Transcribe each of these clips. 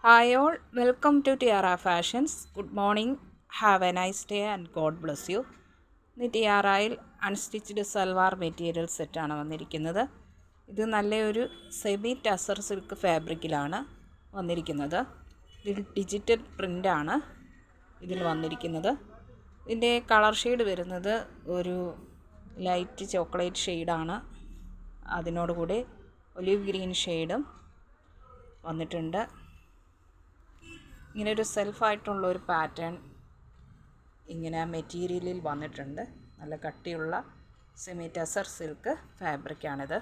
Hi all, welcome to Tiara Fashions. Good morning, have a nice day and God bless you. ഇന്ന് ടിയാറയിൽ unstitched salwar material സെറ്റാണ് വന്നിരിക്കുന്നത്. ഇത് നല്ലൊരു semi tussar silk ഫാബ്രിക്കിലാണ് വന്നിരിക്കുന്നത്. ഇതിൽ ഡിജിറ്റൽ പ്രിൻ്റാണ് ഇതിൽ വന്നിരിക്കുന്നത്. ഇതിൻ്റെ കളർ ഷെയ്ഡ് വരുന്നത് ഒരു ലൈറ്റ് ചോക്ലേറ്റ് ഷെയ്ഡാണ്. അതിനോടുകൂടി ഒലിവ് ഗ്രീൻ ഷെയ്ഡും വന്നിട്ടുണ്ട്. ഇങ്ങനെ ഒരു സെൽഫായിട്ടുള്ള ഒരു പാറ്റേൺ ഇങ്ങനെ മെറ്റീരിയലിൽ വന്നിട്ടുണ്ട്. നല്ല കട്ടിയുള്ള സെമി ടസർ സിൽക്ക് ഫാബ്രിക്കാണിത്.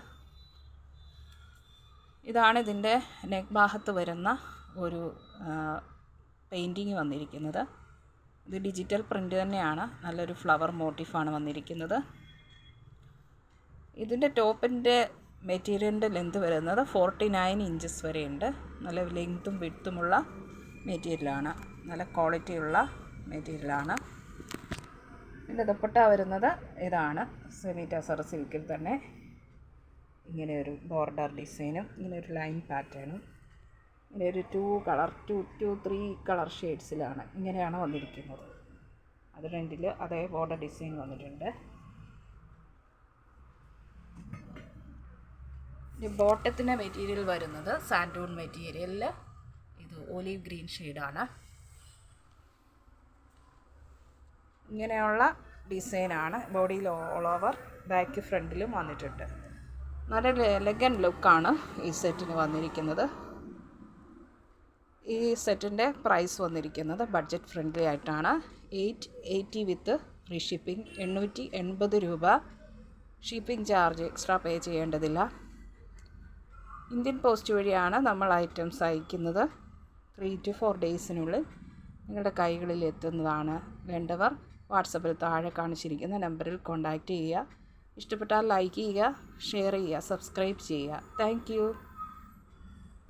ഇതാണ് ഇതിൻ്റെ നെക്ക് ഭാഗത്ത് വരുന്ന ഒരു പെയിൻറ്റിങ് വന്നിരിക്കുന്നത്. ഇത് ഡിജിറ്റൽ പ്രിൻ്റ് തന്നെയാണ്. നല്ലൊരു ഫ്ലവർ മോട്ടീഫാണ് വന്നിരിക്കുന്നത്. ഇതിൻ്റെ ടോപ്പിൻ്റെ മെറ്റീരിയലിൻ്റെ ലെങ്ത് വരുന്നത് 49 ഇഞ്ചസ് വരെയുണ്ട്. നല്ല ലെങ്ത്തും വിഡ്ത്തുമുള്ള മെറ്റീരിയലാണ്. നല്ല ക്വാളിറ്റിയുള്ള മെറ്റീരിയലാണ്. ഇതിൻ്റെ ദുപ്പട്ട വരുന്നത് ഇതാണ്. സെമി ടസർ സിൽക്കിൽ തന്നെ ഇങ്ങനെ ഒരു ബോർഡർ ഡിസൈനും ഇങ്ങനെ ഒരു ലൈൻ പാറ്റേണും ഇങ്ങനെ ഒരു 3 കളർ ഷെയ്ഡ്സിലാണ് ഇങ്ങനെയാണ് വന്നിരിക്കുന്നത്. അത് രണ്ടിൽ അതേ ബോർഡർ ഡിസൈൻ വന്നിട്ടുണ്ട്. ബോട്ടത്തിൻ്റെ മെറ്റീരിയൽ വരുന്നത് സാൻഡൂൺ മെറ്റീരിയലിൽ ഇത് ഒലീവ് ഗ്രീൻ ഷെയ്ഡാണ്. ഇങ്ങനെയുള്ള ഡിസൈനാണ് ബോഡിയിൽ ഓൾ ഓവർ ബാക്ക് ഫ്രണ്ടിലും വന്നിട്ടുണ്ട്. നല്ല എലഗൻറ്റ് ലുക്കാണ് ഈ സെറ്റിന് വന്നിരിക്കുന്നത്. ഈ സെറ്റിൻ്റെ പ്രൈസ് വന്നിരിക്കുന്നത് ബഡ്ജറ്റ് ഫ്രണ്ട്ലി ആയിട്ടാണ്. 880 വിത്ത് ഫ്രീ ഷിപ്പിംഗ്. 880 രൂപ. ഷിപ്പിംഗ് ചാർജ് എക്സ്ട്രാ പേ ചെയ്യേണ്ടതില്ല. ഇന്ത്യൻ പോസ്റ്റ് വഴിയാണ് നമ്മൾ ഐറ്റംസ് അയക്കുന്നത്. 3 to 4 ഡേയ്സിനുള്ളിൽ നിങ്ങളുടെ കൈകളിൽ എത്തുന്നതാണ്. വേണ്ടവർ വാട്സപ്പിൽ താഴെ കാണിച്ചിരിക്കുന്ന നമ്പറിൽ കോൺടാക്റ്റ് ചെയ്യുക. ഇഷ്ടപ്പെട്ടാൽ ലൈക്ക് ചെയ്യുക, ഷെയർ ചെയ്യുക, സബ്സ്ക്രൈബ് ചെയ്യുക. താങ്ക്